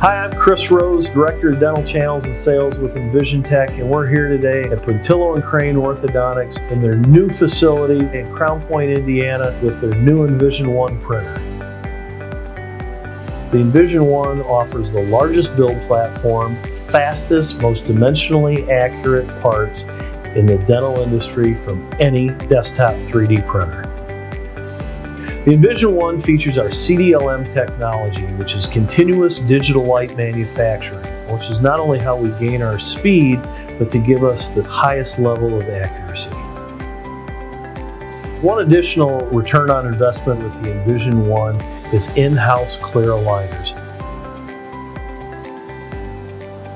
Hi, I'm Chris Rose, Director of Dental Channels and Sales with Envision Tech, and we're here today at Puntillo & Crane Orthodontics in their new facility in Crown Point, Indiana with their new Envision One printer. The Envision One offers the largest build platform, fastest, most dimensionally accurate parts in the dental industry from any desktop 3D printer. The Envision One features our CDLM technology, which is continuous digital light manufacturing, which is not only how we gain our speed, but to give us the highest level of accuracy. One additional return on investment with the Envision One is in-house clear aligners.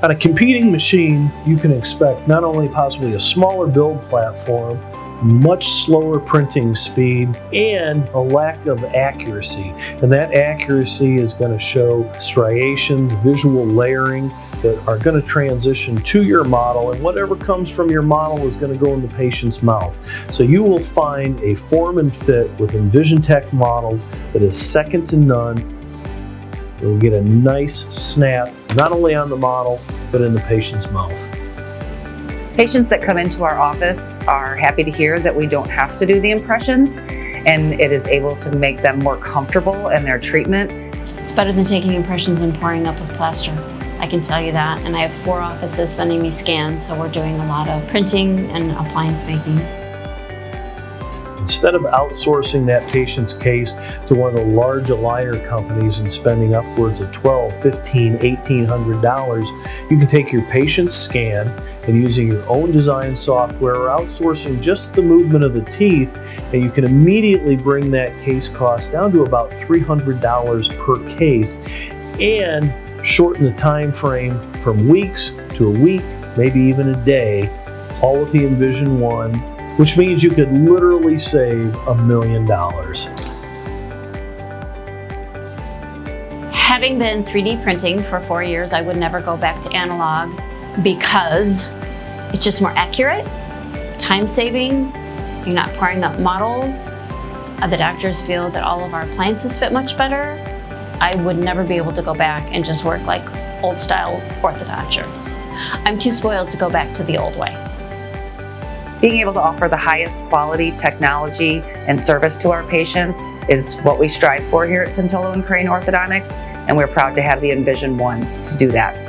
On a competing machine, you can expect not only possibly a smaller build platform, much slower printing speed, and a lack of accuracy. And that accuracy is going to show striations, visual layering that are going to transition to your model, and whatever comes from your model is going to go in the patient's mouth. So you will find a form and fit with Envision Tech models that is second to none. You'll get a nice snap, not only on the model, but in the patient's mouth. Patients that come into our office are happy to hear that we don't have to do the impressions, and it is able to make them more comfortable in their treatment. It's better than taking impressions and pouring up with plaster. I can tell you that. And I have 4 offices sending me scans, so we're doing a lot of printing and appliance making. Instead of outsourcing that patient's case to one of the large aligner companies and spending upwards of $1,200, $1,500, $1,800, you can take your patient's scan and using your own design software or outsourcing just the movement of the teeth, and you can immediately bring that case cost down to about $300 per case and shorten the time frame from weeks to a week, maybe even a day, all with the Envision One, which means you could literally save $1 million. Having been 3D printing for 4 years, I would never go back to analog because it's just more accurate, time-saving, you're not pouring up models. The doctors feel that all of our appliances fit much better. I would never be able to go back and just work like old-style orthodonture. I'm too spoiled to go back to the old way. Being able to offer the highest quality technology and service to our patients is what we strive for here at Puntillo & Crane Orthodontics, and we're proud to have the Envision One to do that.